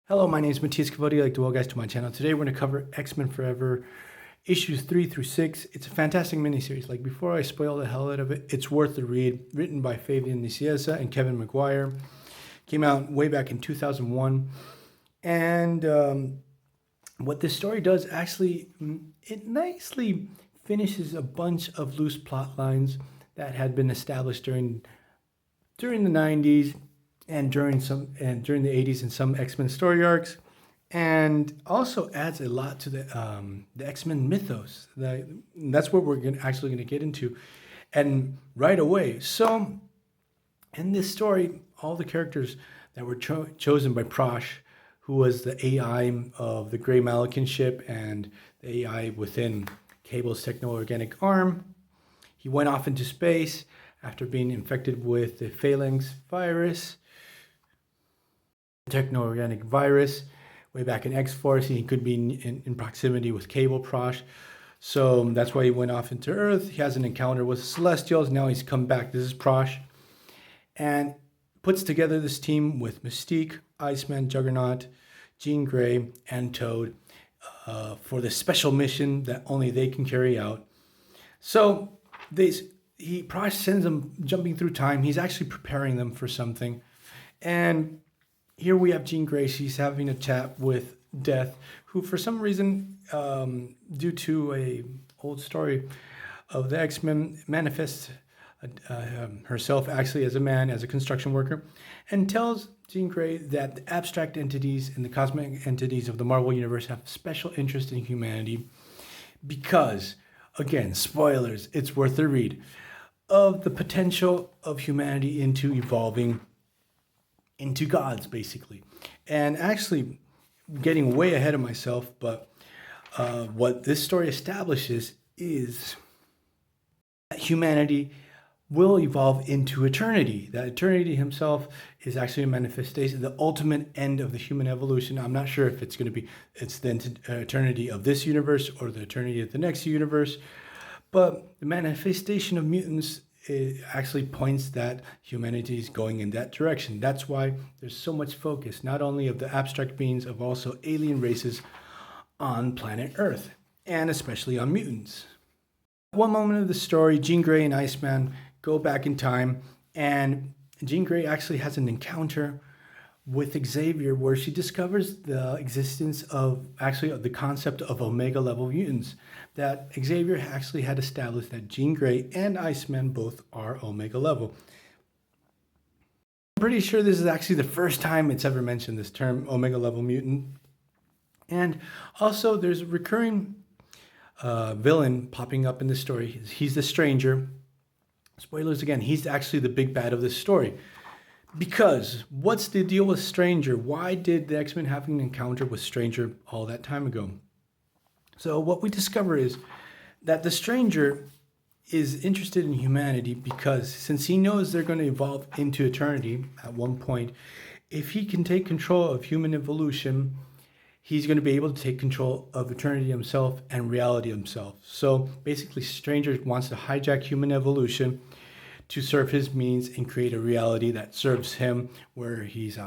Hello, my name is Nicieza. I'd like to welcome guys to my channel. Today we're going to cover X-Men Forever issues 3 through 6. It's a fantastic miniseries. Like, before I spoil the hell out of it, it's worth the read. Written by Fabian, Nicieza, and Kevin Maguire. Came out way back in 2001. And what this story does, actually, it nicely finishes a bunch of loose plot lines that had been established during the 90s and during the 80s in some X-Men story arcs, and also adds a lot to the X-Men mythos. That's what we're actually going to get into, and right away. So, in this story, all the characters that were chosen by Prosh, who was the AI of the Grey Malakan ship and the AI within Cable's techno-organic arm, he went off into space after being infected with the phalanx virus, techno-organic virus, way back in X-Force. He could be in proximity with Cable Prosh. So that's why he went off into Earth. He has an encounter with Celestials. Now he's come back. This is Prosh. And puts together this team with Mystique, Iceman, Juggernaut, Jean Grey, and Toad for this special mission that only they can carry out. So Prosh sends them jumping through time. He's actually preparing them for something. And here we have Jean Grey. She's having a chat with Death, who for some reason, due to a old story of the X-Men, manifests herself actually as a man, as a construction worker, and tells Jean Grey that the abstract entities and the cosmic entities of the Marvel Universe have special interest in humanity because, again, spoilers, it's worth the read, of the potential of humanity into evolving into gods, basically. And actually, getting way ahead of myself, but what this story establishes is that humanity will evolve into eternity. That eternity himself is actually a manifestation, the ultimate end of the human evolution. I'm not sure if it's going to be, it's the eternity of this universe or the eternity of the next universe, but the manifestation of mutants, it actually points that humanity is going in that direction. That's why there's so much focus, not only of the abstract beings, of also alien races on planet Earth, and especially on mutants. At one moment of the story, Jean Grey and Iceman go back in time, and Jean Grey actually has an encounter with Xavier where she discovers the existence of the concept of Omega level mutants, that Xavier actually had established that Jean Grey and Iceman both are Omega level. I'm pretty sure this is actually the first time it's ever mentioned, this term Omega level mutant. And also there's a recurring villain popping up in the story. He's the Stranger. Spoilers again, he's actually the big bad of this story. Because what's the deal with Stranger? Why did the X-Men have an encounter with Stranger all that time ago? So what we discover is that the Stranger is interested in humanity because since he knows they're going to evolve into eternity at one point, if he can take control of human evolution, he's going to be able to take control of eternity himself and reality himself. So basically, Stranger wants to hijack human evolution to serve his means and create a reality that serves him, where he's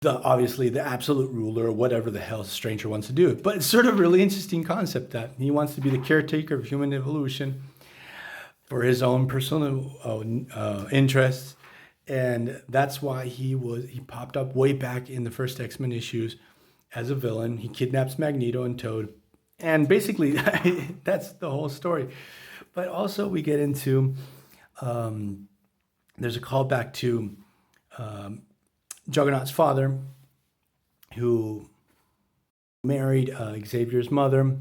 obviously the absolute ruler or whatever the hell Stranger wants to do. But it's sort of a really interesting concept that he wants to be the caretaker of human evolution for his own personal interests. And that's why he popped up way back in the first X-Men issues as a villain. He kidnaps Magneto and Toad. And basically, that's the whole story. But also we get into, there's a callback to Juggernaut's father, who married Xavier's mother.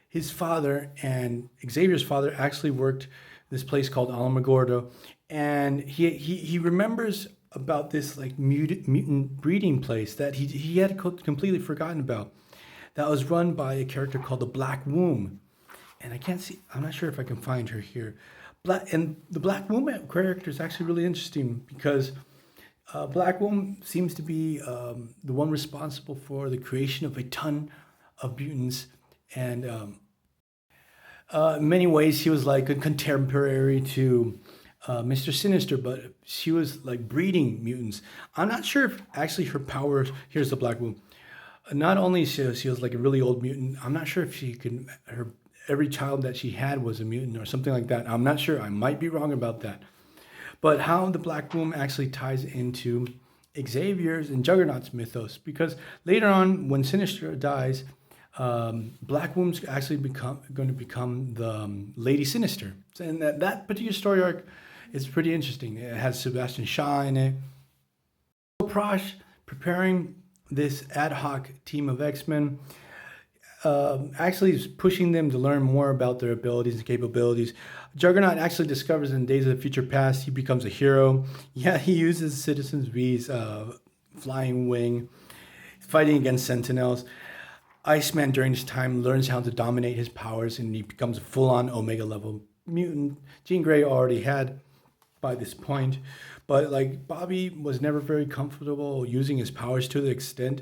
His father and Xavier's father actually worked this place called Alamogordo, and he remembers about this like mutant breeding place that he had completely forgotten about, that was run by a character called the Black Womb. And I'm not sure if I can find her here. And the Black Womb character is actually really interesting because Black Womb seems to be the one responsible for the creation of a ton of mutants. And in many ways, he was like a contemporary to Mr. Sinister, but she was like breeding mutants. I'm not sure if actually her powers. Here's the Black Widow. Not only she was like a really old mutant. I'm not sure if she could. Her every child that she had was a mutant or something like that. I'm not sure. I might be wrong about that. But how the Black Womb actually ties into Xavier's and Juggernaut's mythos, because later on, when Sinister dies, Black Womb's actually going to become the Lady Sinister, and that particular story arc is pretty interesting. It has Sebastian Shaw in it. Prosh preparing this ad hoc team of X-Men actually is pushing them to learn more about their abilities and capabilities. Juggernaut actually discovers in Days of the Future Past he becomes a hero. Yeah, he uses Citizen V's flying wing, fighting against Sentinels. Iceman during this time learns how to dominate his powers and he becomes a full-on Omega level mutant. Jean Grey already had by this point, but like Bobby was never very comfortable using his powers to the extent.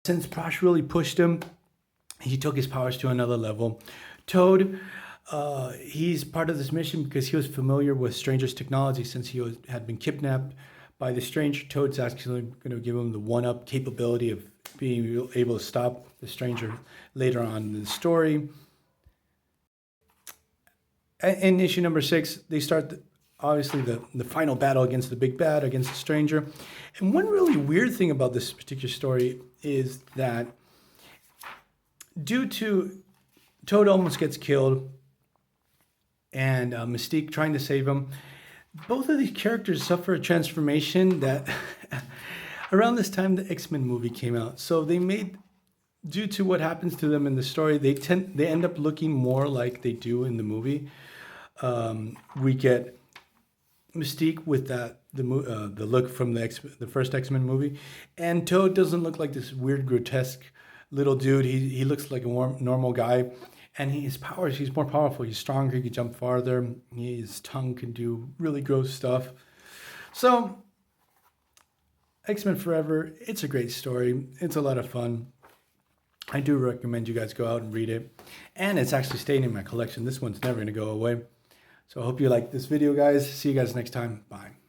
Since Prosh really pushed him, he took his powers to another level. Toad, he's part of this mission because he was familiar with Stranger's technology since he had been kidnapped by the Stranger. Toad's actually going to give him the one-up capability of being able to stop the Stranger later on in the story. In issue number 6, they start obviously the final battle against the big bad, against the Stranger. And one really weird thing about this particular story is that due to Toad almost gets killed and Mystique trying to save him, both of these characters suffer a transformation that around this time the X-Men movie came out. So they made, due to what happens to them in the story, they end up looking more like they do in the movie. We get Mystique with the look from the first X-Men movie, and Toad doesn't look like this weird grotesque little dude. He looks like a normal guy, and his powers, he's more powerful. He's stronger. He can jump farther. His tongue can do really gross stuff. So X-Men Forever, it's a great story. It's a lot of fun. I do recommend you guys go out and read it, and it's actually staying in my collection. This one's never going to go away. So I hope you like this video, guys. See you guys next time. Bye.